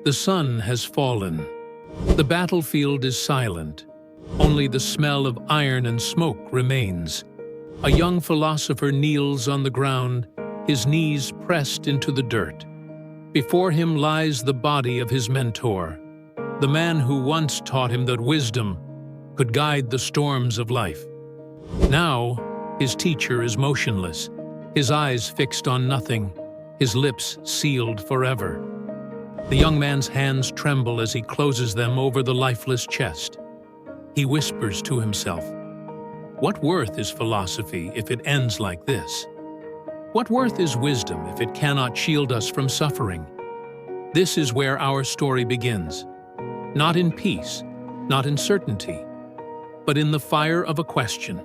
The sun has fallen. The battlefield is silent. Only the smell of iron and smoke remains. A young philosopher kneels on the ground, his knees pressed into the dirt. Before him lies the body of his mentor, the man who once taught him that wisdom could guide the storms of life. Now, his teacher is motionless, his eyes fixed on nothing, his lips sealed forever. The young man's hands tremble as he closes them over the lifeless chest. He whispers to himself, "What worth is philosophy if it ends like this? What worth is wisdom if it cannot shield us from suffering?" This is where our story begins. Not in peace, not in certainty, but in the fire of a question.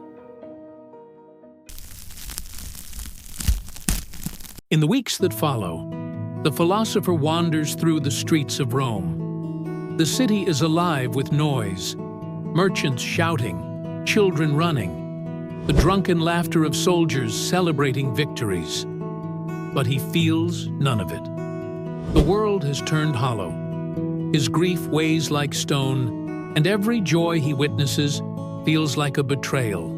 In the weeks that follow, the philosopher wanders through the streets of Rome. The city is alive with noise, merchants shouting, children running, the drunken laughter of soldiers celebrating victories. But he feels none of it. The world has turned hollow. His grief weighs like stone, and every joy he witnesses feels like a betrayal.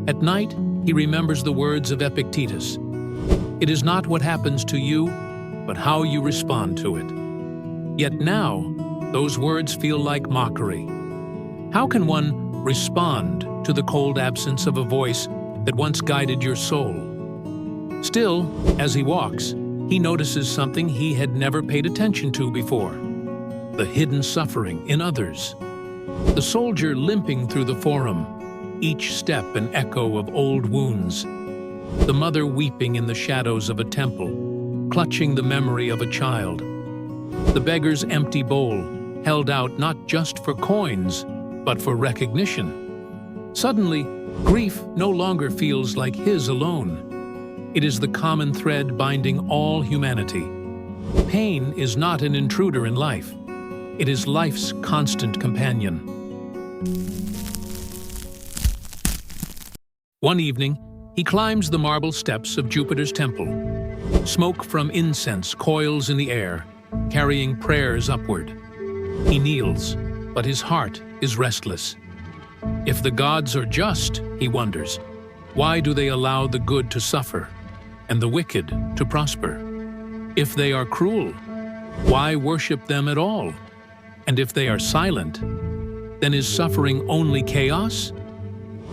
At night, he remembers the words of Epictetus. It is not what happens to you, but how you respond to it. Yet now, those words feel like mockery. How can one respond to the cold absence of a voice that once guided your soul? Still, as he walks, he notices something he had never paid attention to before: the hidden suffering in others. The soldier limping through the forum, each step an echo of old wounds. The mother weeping in the shadows of a temple, clutching the memory of a child. The beggar's empty bowl, held out not just for coins, but for recognition. Suddenly, grief no longer feels like his alone. It is the common thread binding all humanity. Pain is not an intruder in life. It is life's constant companion. One evening, he climbs the marble steps of Jupiter's temple. Smoke from incense coils in the air, carrying prayers upward. He kneels, but his heart is restless. If the gods are just, he wonders, why do they allow the good to suffer and the wicked to prosper? If they are cruel, why worship them at all? And if they are silent, then is suffering only chaos?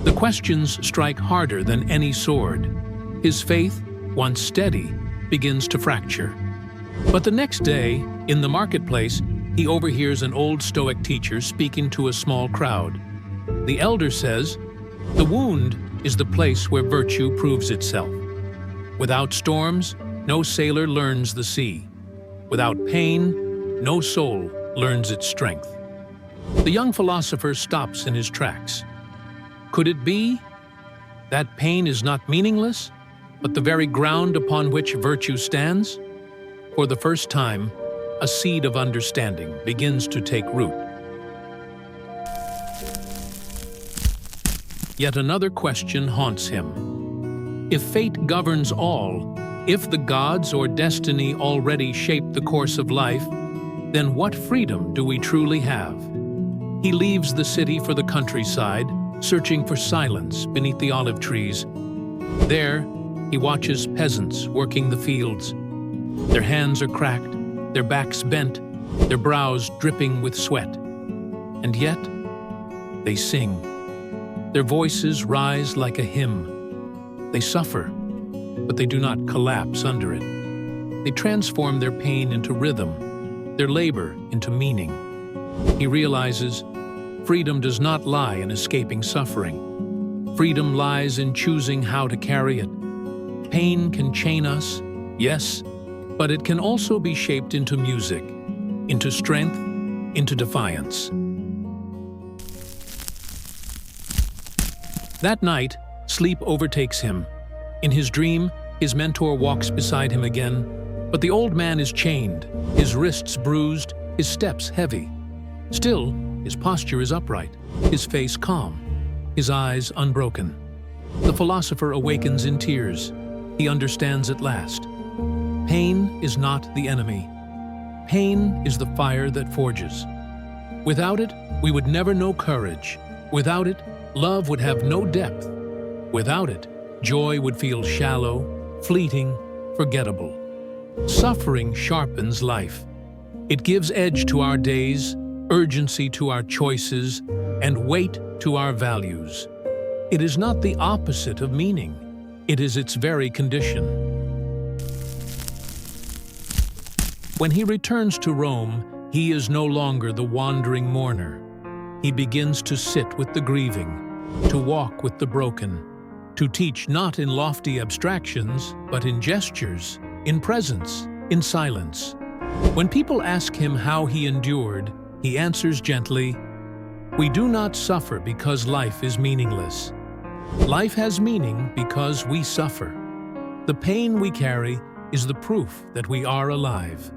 The questions strike harder than any sword. His faith, once steady, begins to fracture. But the next day, in the marketplace, he overhears an old Stoic teacher speaking to a small crowd. The elder says, "The wound is the place where virtue proves itself. Without storms, no sailor learns the sea. Without pain, no soul learns its strength." The young philosopher stops in his tracks. Could it be that pain is not meaningless, but the very ground upon which virtue stands? For the first time, a seed of understanding begins to take root. Yet another question haunts him. If fate governs all, if the gods or destiny already shape the course of life, then what freedom do we truly have? He leaves the city for the countryside, searching for silence beneath the olive trees. There, he watches peasants working the fields. Their hands are cracked, their backs bent, their brows dripping with sweat. And yet, they sing. Their voices rise like a hymn. They suffer, but they do not collapse under it. They transform their pain into rhythm, their labor into meaning. He realizes freedom does not lie in escaping suffering. Freedom lies in choosing how to carry it. Pain can chain us, yes, but it can also be shaped into music, into strength, into defiance. That night, sleep overtakes him. In his dream, his mentor walks beside him again, but the old man is chained, his wrists bruised, his steps heavy. Still, his posture is upright, his face calm, his eyes unbroken. The philosopher awakens in tears. He understands at last. Pain is not the enemy. Pain is the fire that forges. Without it, we would never know courage. Without it, love would have no depth. Without it, joy would feel shallow, fleeting, forgettable. Suffering sharpens life. It gives edge to our days, urgency to our choices, and weight to our values. It is not the opposite of meaning. It is its very condition. When he returns to Rome, he is no longer the wandering mourner. He begins to sit with the grieving, to walk with the broken, to teach not in lofty abstractions, but in gestures, in presence, in silence. When people ask him how he endured, he answers gently, "We do not suffer because life is meaningless. Life has meaning because we suffer. The pain we carry is the proof that we are alive,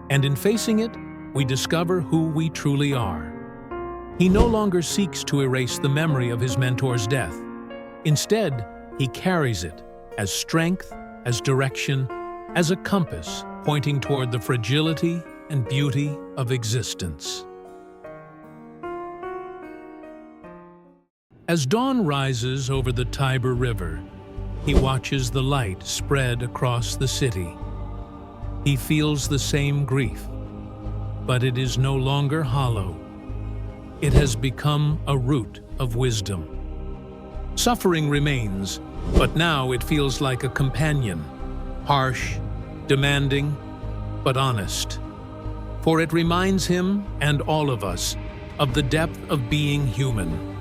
and in facing it, we discover who we truly are." He no longer seeks to erase the memory of his mentor's death. Instead, he carries it as strength, as direction, as a compass pointing toward the fragility and beauty of existence. As dawn rises over the Tiber River, he watches the light spread across the city. He feels the same grief, but it is no longer hollow. It has become a root of wisdom. Suffering remains, but now it feels like a companion, harsh, demanding, but honest. For it reminds him, and all of us, of the depth of being human.